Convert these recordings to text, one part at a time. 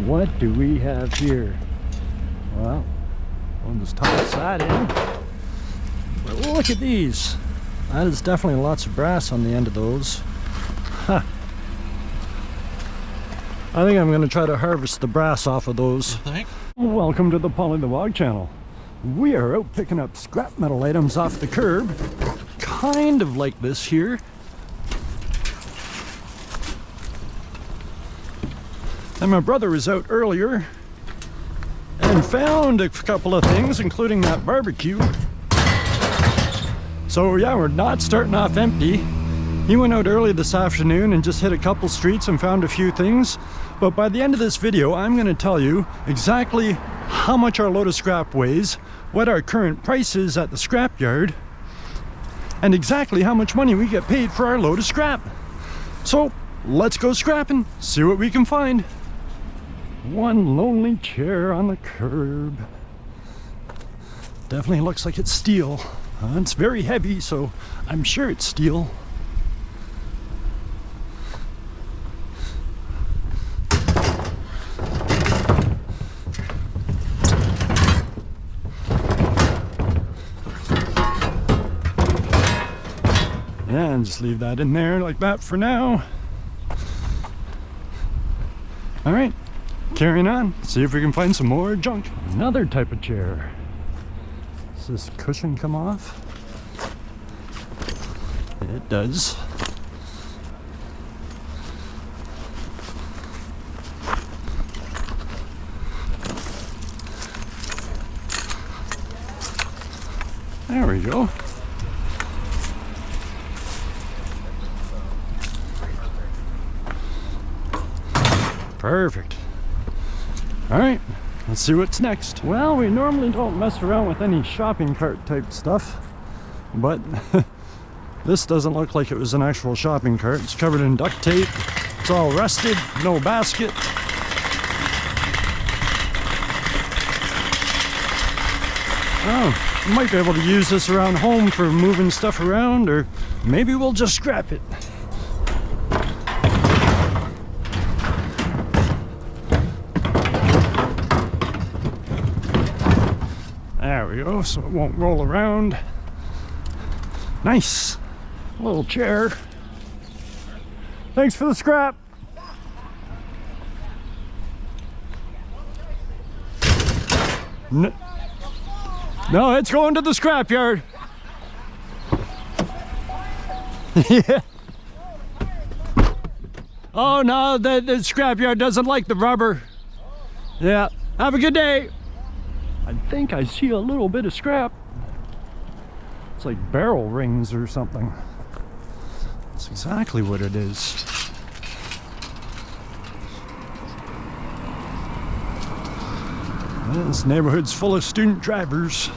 What do we have here? Well, we'll just toss that in. But look at these. That is definitely lots of brass on the end of those. Huh. I think I'm going to try to harvest the brass off of those. You think? Welcome to the Polly the Wog channel. We are out picking up scrap metal items off the curb. Kind of like this here. And my brother was out earlier and found a couple of things, including that barbecue. So yeah, we're not starting off empty. He went out early this afternoon and just hit a couple streets and found a few things. But by the end of this video, I'm going to tell you exactly how much our load of scrap weighs, what our current price is at the scrap yard, and exactly how much money we get paid for our load of scrap. So let's go scrapping, see what we can find. One lonely chair on the curb. Definitely looks like it's steel. It's very heavy, so I'm sure it's steel. And just leave that in there like that for now. All right, carrying on. See if we can find some more junk. Another type of chair. Does this cushion come off? It does. There we go. Perfect. All right, let's see what's next. Well, we normally don't mess around with any shopping cart type stuff, but this doesn't look like it was an actual shopping cart. It's covered in duct tape. It's all rusted, no basket. Oh, we might be able to use this around home for moving stuff around, or maybe we'll just scrap it. There we go, so it won't roll around. Nice little chair. Thanks for the scrap. No, it's going to the scrap yard. Yeah. Oh no, the scrap yard doesn't like the rubber. Yeah, have a good day. I think I see a little bit of scrap. It's like barrel rings or something. That's exactly what it is. This neighborhood's full of student drivers.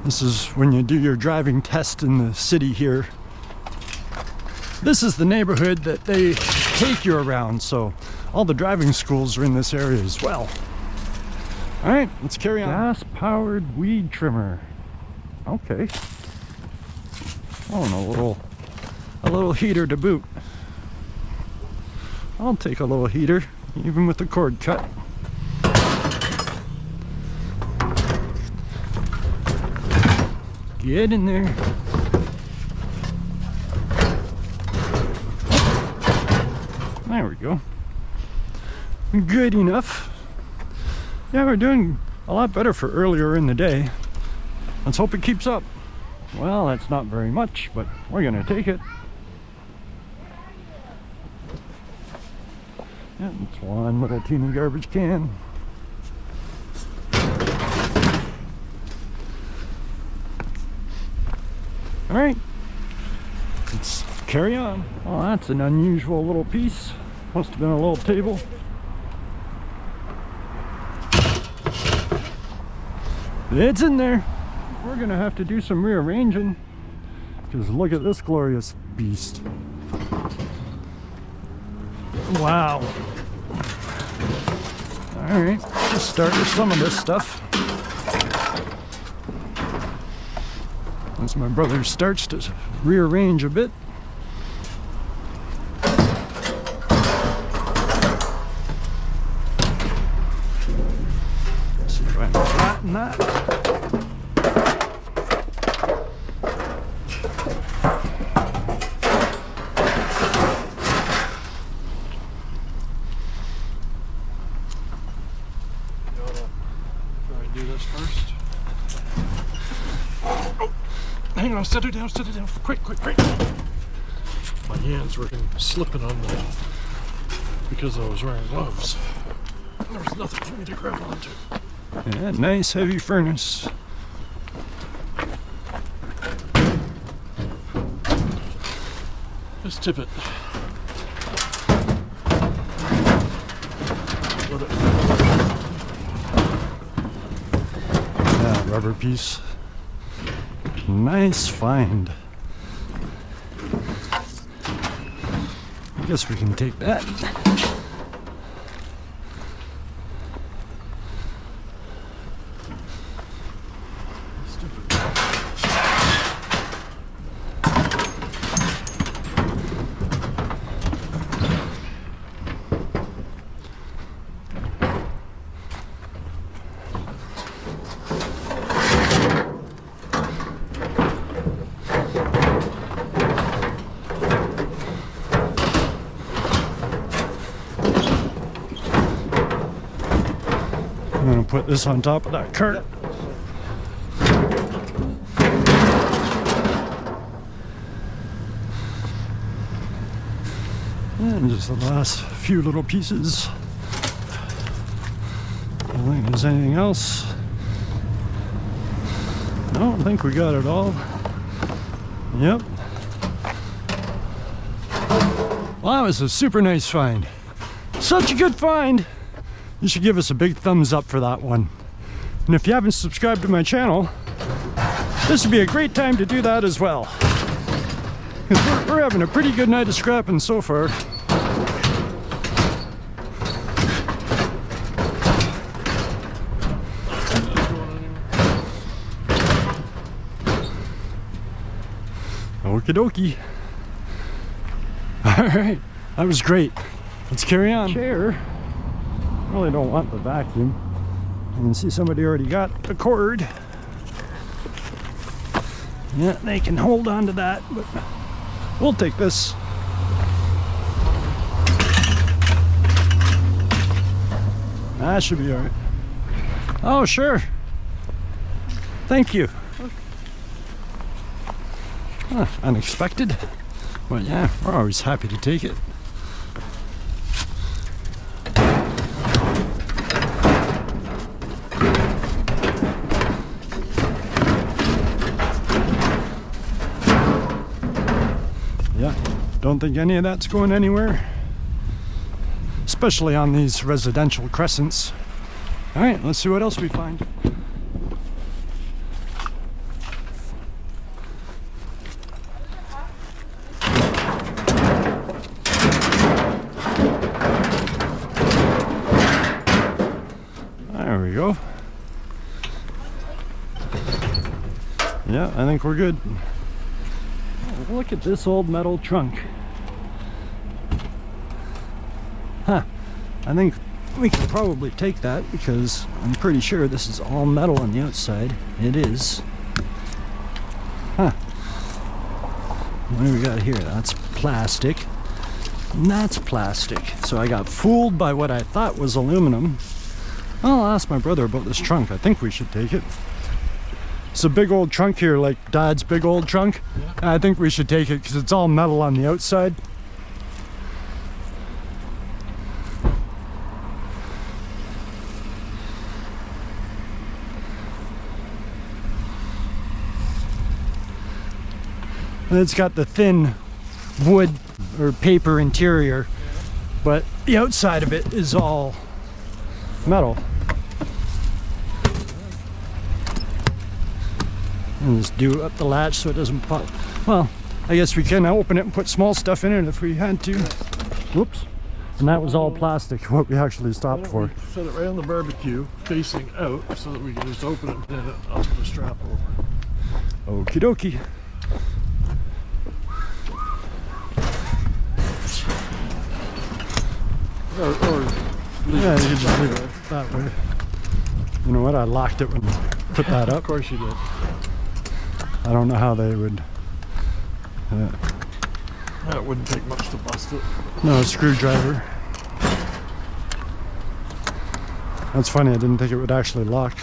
This is when you do your driving test in the city here. This is the neighborhood that they take you around, so all the driving schools are in this area as well. All right, let's carry on. Gas-powered weed trimmer. Okay. Oh, and a little heater to boot. I'll take a little heater, even with the cord cut. Get in there. There we go. Good enough. Yeah, we're doing a lot better for earlier in the day. Let's hope it keeps up. Well, that's not very much, but we're gonna take it. Yeah, it's one little teeny garbage can. All right, let's carry on. Oh, that's an unusual little piece. Must have been a little table. It's in there. We're gonna have to do some rearranging, because look at this glorious beast. Wow. All right, let's start with some of this stuff. As my brother starts to rearrange a bit. Trying to flatten that. Do this first. Oh, hang on, set it down, quick. My hands were slipping on the, because I was wearing gloves. There was nothing for me to grab onto. Yeah, nice heavy furnace. Just tip it. Let it. Yeah, rubber piece. Nice find. I guess we can take that. I'm gonna put this on top of that cart. And just the last few little pieces. I don't think there's anything else. No, I think we got it all. Yep. Well, that was a super nice find. Such a good find. You should give us a big thumbs up for that one. And if you haven't subscribed to my channel, this would be a great time to do that as well. Because we're having a pretty good night of scrapping so far. Okie dokie. Alright, that was great. Let's carry on. Chair. Really don't want the vacuum. I can see somebody already got the cord. Yeah, they can hold on to that, but we'll take this. That should be all right. Oh, sure. Thank you. Huh, unexpected. Well, yeah, we're always happy to take it. Yeah, don't think any of that's going anywhere, especially on these residential crescents. All right, let's see what else we find. There we go. Yeah, I think we're good. Oh, look at this old metal trunk. Huh. I think we can probably take that because I'm pretty sure this is all metal on the outside. It is. Huh. What do we got here? That's plastic. And that's plastic. So I got fooled by what I thought was aluminum. I'll ask my brother about this trunk. I think we should take it. It's a big old trunk here, like Dad's big old trunk. Yeah. I think we should take it because it's all metal on the outside. And it's got the thin wood or paper interior, but the outside of it is all metal. And just do up the latch so it doesn't pop. Well, I guess we can open it and put small stuff in it if we had to. Whoops. And that was all plastic, what we actually stopped for. Set it right on the barbecue, facing out, so that we can just open it and then I'll put the strap over. Okie dokie. Or yeah, you can just leave it that way. You know what? I locked it when I put that Of up. course you did. I don't know how they would. That wouldn't take much to bust it. No, a screwdriver. That's funny, I didn't think it would actually lock.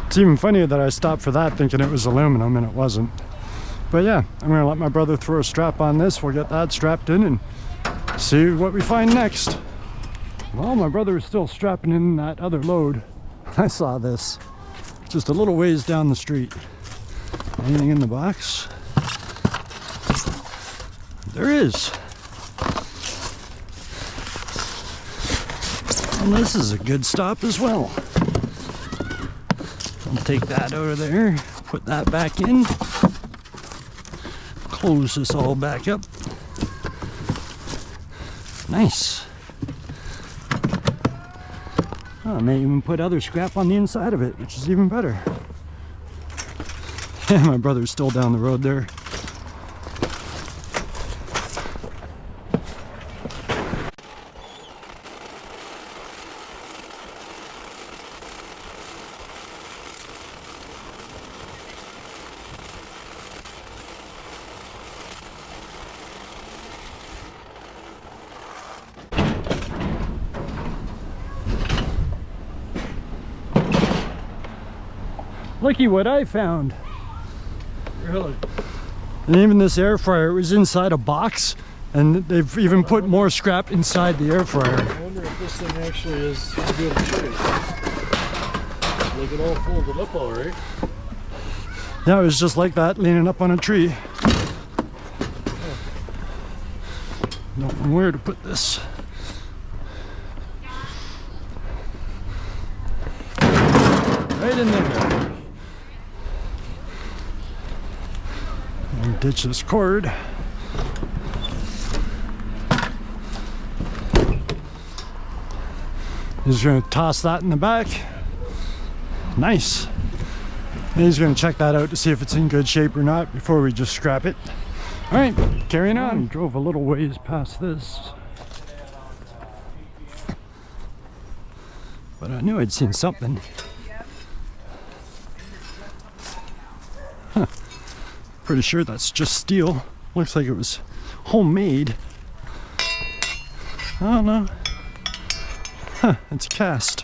It's even funnier that I stopped for that thinking it was aluminum and it wasn't. But yeah, I'm gonna let my brother throw a strap on this. We'll get that strapped in and see what we find next. Well, my brother is still strapping in that other load. I saw this just a little ways down the street. Anything in the box? There is. And this is a good stop as well. I'll take that out of there, put that back in, close this all back up. Nice. Oh, I may even put other scrap on the inside of it, which is even better. Yeah, my brother's still down the road there. Looky what I found. Really? And even this air fryer was inside a box, and they've even put more scrap inside the air fryer. I wonder if this thing actually is good shape. Like it all folded up all right. Yeah, it was just like that, leaning up on a tree. Don't know where to put this. Right in there. And ditch this cord. He's going to toss that in the back. Nice. And he's going to check that out to see if it's in good shape or not before we just scrap it. All right, carrying on. We drove a little ways past this, but I knew I'd seen something. Huh. Pretty sure that's just steel. Looks like it was homemade. I don't know. Huh, it's cast.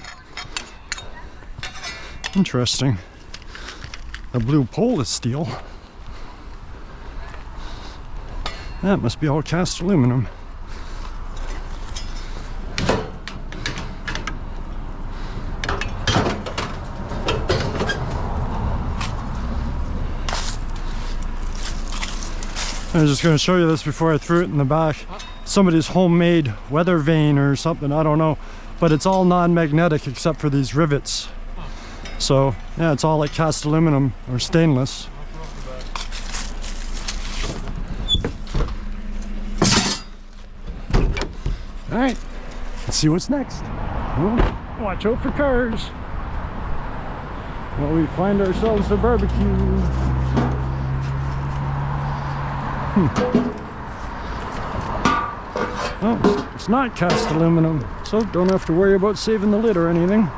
Interesting. The blue pole is steel. That must be all cast aluminum. I was just going to show you this before I threw it in the back. Somebody's homemade weather vane or something, I don't know. But it's all non-magnetic except for these rivets. So yeah, it's all like cast aluminum or stainless. All right, let's see what's next. Well, watch out for cars while we find ourselves a barbecue. Oh, it's not cast aluminum, so don't have to worry about saving the lid or anything.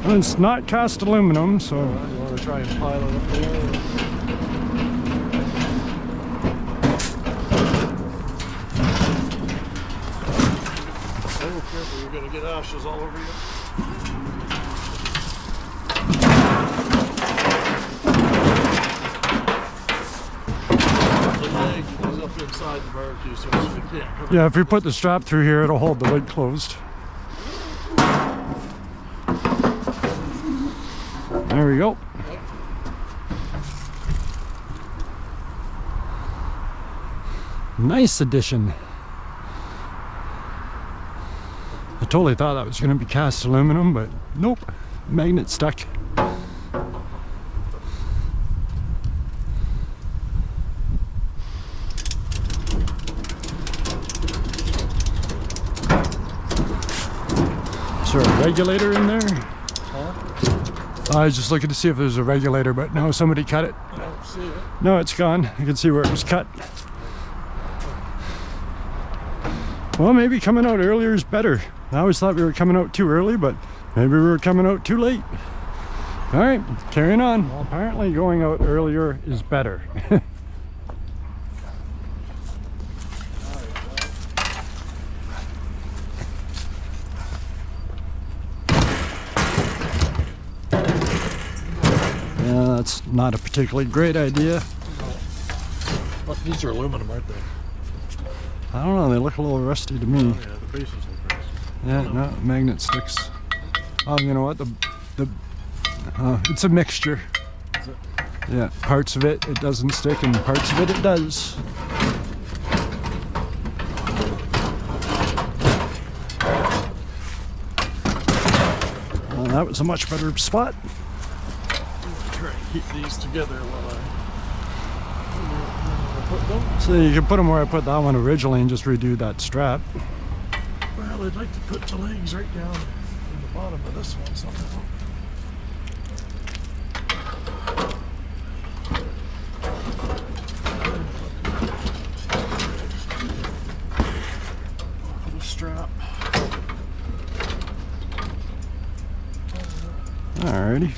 And it's not cast aluminum, so... You want to try and pile it up there? Oh, careful, you're going to get ashes all over you. The leg is up inside the barbecue, so we can't cover yeah, if we put the strap through here, it'll hold the lid closed. There we go. Nice addition. I totally thought that was going to be cast aluminum, but nope, magnet stuck. there a regulator in there? Huh? I was just looking to see if there's a regulator, but no, somebody cut it. I don't see it. No, it's gone. I can see where it was cut. Well, maybe coming out earlier is better. I always thought we were coming out too early, but maybe we were coming out too late. All right, carrying on. Well, apparently going out earlier is better. Yeah, that's not a particularly great idea. Well, these are aluminum, aren't they? I don't know, they look a little rusty to me. Oh, yeah, the bases look rusty. Yeah, no, magnet sticks. Oh, you know what? It's a mixture. Is it? Yeah, parts of it doesn't stick, and parts of it does. Well, that was a much better spot. Try to keep these together while I put them. So you can put them where I put that one originally and just redo that strap. Well, I'd like to put the legs right down in the bottom of this one somehow. Put a strap. Alrighty.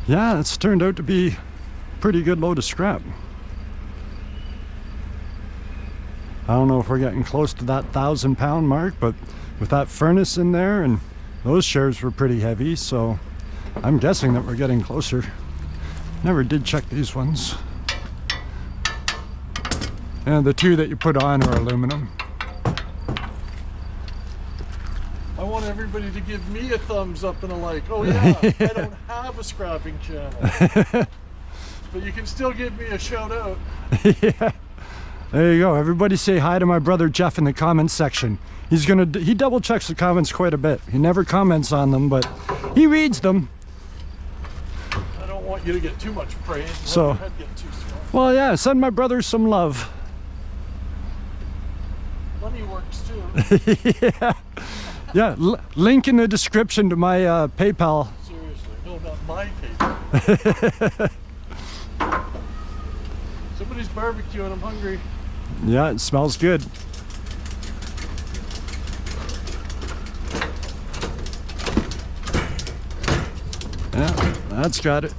Yeah, it's turned out to be a pretty good load of scrap. I don't know if we're getting close to that 1,000-pound mark, but with that furnace in there, and those shares were pretty heavy, so I'm guessing that we're getting closer. Never did check these ones. And the two that you put on are aluminum. I want everybody to give me a thumbs up and a like. Oh yeah, I don't have a scrapping channel. But you can still give me a shout out. Yeah. There you go. Everybody say hi to my brother Jeff in the comments section. He double checks the comments quite a bit. He never comments on them, but he reads them. I don't want you to get too much praise. So, your head get too small. well, yeah, send my brother some love. Money works too. Yeah. Yeah, link in the description to my PayPal. Seriously, no, not my PayPal. Somebody's barbecuing. I'm hungry. Yeah, it smells good. Yeah, that's got it.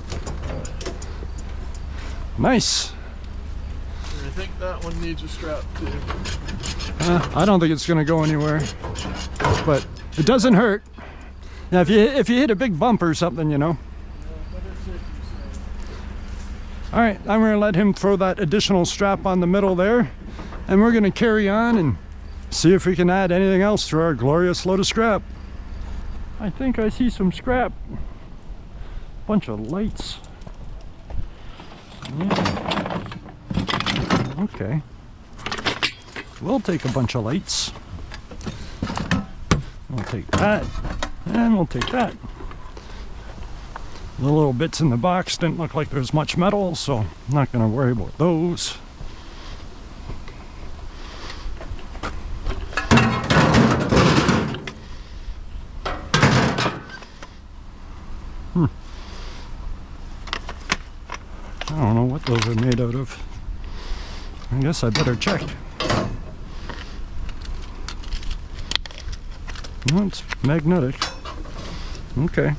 Nice. I think that one needs a strap too. I don't think it's going to go anywhere, but it doesn't hurt. Yeah, if you hit a big bump or something, you know. All right, I'm going to let him throw that additional strap on the middle there, and we're going to carry on and see if we can add anything else to our glorious load of scrap. I think I see some scrap. Bunch of lights. Yeah. Okay. We'll take a bunch of lights. We'll take that, and we'll take that. The little bits in the box didn't look like there's much metal, so I'm not going to worry about those. I don't know what those are made out of. I guess I better check. No, it's magnetic. Okay.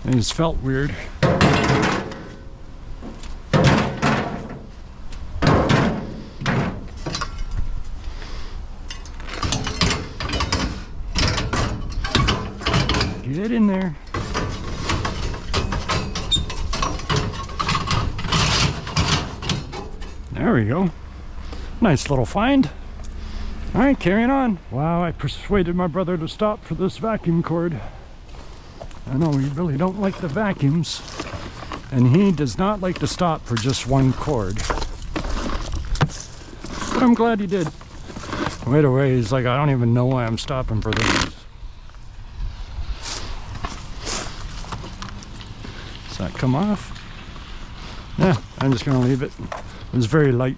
It just felt weird. Get in there. There we go. Nice little find. All right, carrying on. Wow, I persuaded my brother to stop for this vacuum cord. I know we really don't like the vacuums, and he does not like to stop for just one cord. But I'm glad he did. Right away, he's like, I don't even know why I'm stopping for this. Does that come off? Yeah, I'm just gonna leave it. It's very light.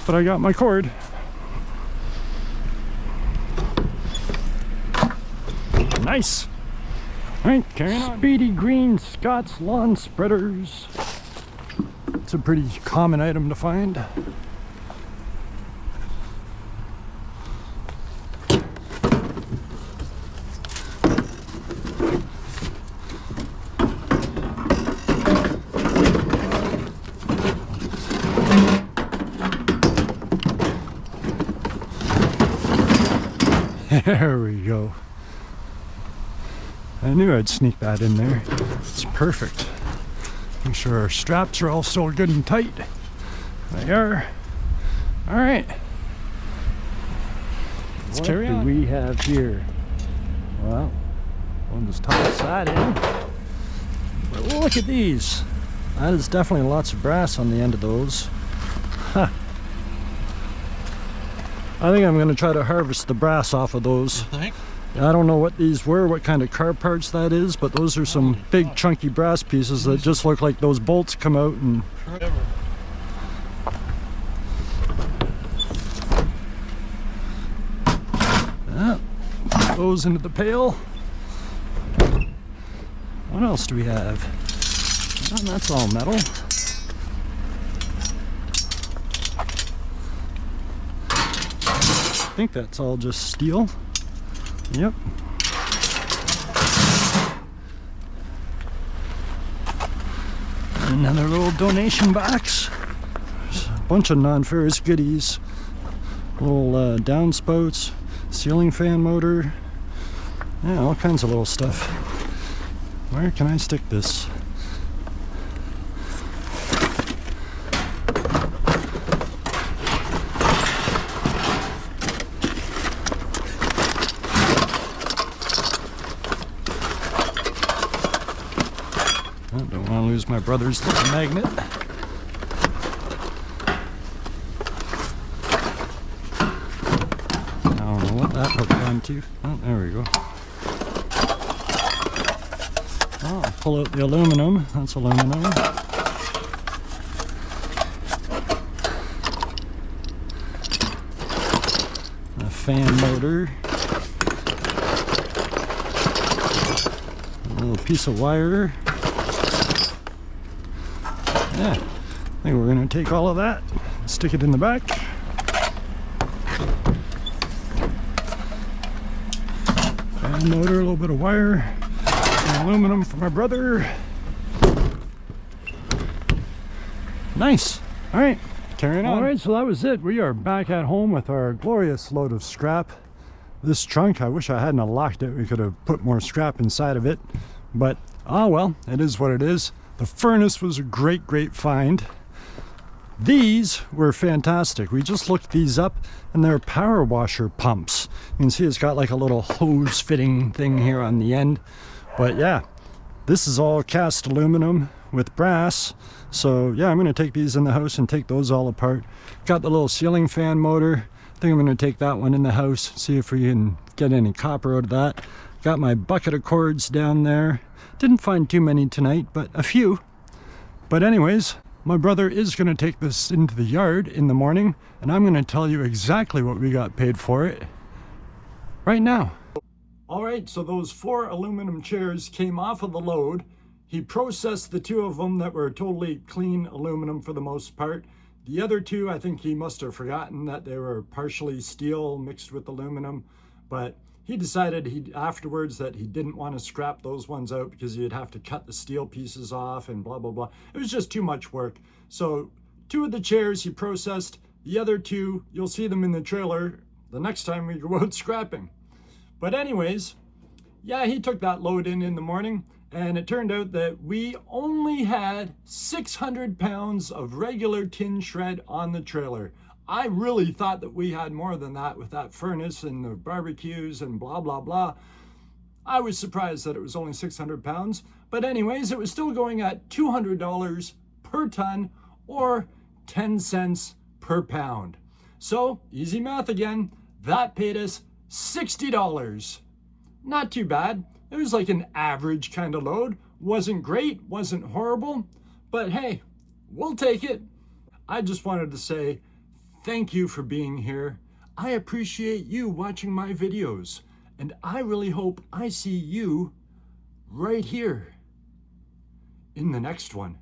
but I got my cord. Nice. All right, carrying on. Speedy Green Scott's Lawn Spreaders. It's a pretty common item to find. There we go. I knew I'd sneak that in there. It's perfect. Make sure our straps are all still good and tight. They are. All right. Let's carry on. What do we have here? Well, we'll just toss that in. But look at these. That is definitely lots of brass on the end of those. Huh. I think I'm going to try to harvest the brass off of those. You think? I don't know what these were, what kind of car parts that is, but those are some big chunky brass pieces that just look like those bolts come out and... Yeah, put those into the pail. What else do we have? Oh, that's all metal. I think that's all just steel. Yep. Another little donation box. There's a bunch of non-ferrous goodies. Little downspouts, ceiling fan motor. Yeah, all kinds of little stuff. Where can I stick this? I don't want to lose my brother's little magnet. I don't know what that hooked onto. Oh, there we go. Oh, I'll pull out the aluminum. That's aluminum. A fan motor. A little piece of wire. Yeah, I think we're going to take all of that, stick it in the back. Fan motor, a little bit of wire, and aluminum for my brother. Nice. All right, carrying on. All right, so that was it. We are back at home with our glorious load of scrap. This trunk, I wish I hadn't locked it. We could have put more scrap inside of it, but oh well, it is what it is. The furnace was a great find. These were fantastic. We just looked these up and they're power washer pumps. You can see it's got like a little hose fitting thing here on the end. But yeah, this is all cast aluminum with brass. So yeah, I'm going to take these in the house and take those all apart. Got the little ceiling fan motor. I think I'm going to take that one in the house, see if we can get any copper out of that. Got my bucket of cords down there. Didn't find too many tonight, but a few. But anyways, my brother is going to take this into the yard in the morning, and I'm going to tell you exactly what we got paid for it right now. All right, so those 4 aluminum chairs came off of the load. He processed the 2 of them that were totally clean aluminum for the most part. The other 2, I think he must have forgotten that they were partially steel mixed with aluminum, but he decided afterwards that he didn't want to scrap those ones out because you'd have to cut the steel pieces off and blah, blah, blah. It was just too much work. So 2 of the chairs he processed. The other 2, you'll see them in the trailer the next time we go out scrapping. But anyways, yeah, he took that load in the morning, and it turned out that we only had 600 pounds of regular tin shred on the trailer. I really thought that we had more than that with that furnace and the barbecues and blah, blah, blah. I was surprised that it was only 600 pounds. But anyways, it was still going at $200 per ton or 10 cents per pound. So, easy math again, that paid us $60. Not too bad. It was like an average kind of load. Wasn't great, wasn't horrible, but hey, we'll take it. I just wanted to say thank you for being here. I appreciate you watching my videos, and I really hope I see you right here in the next one.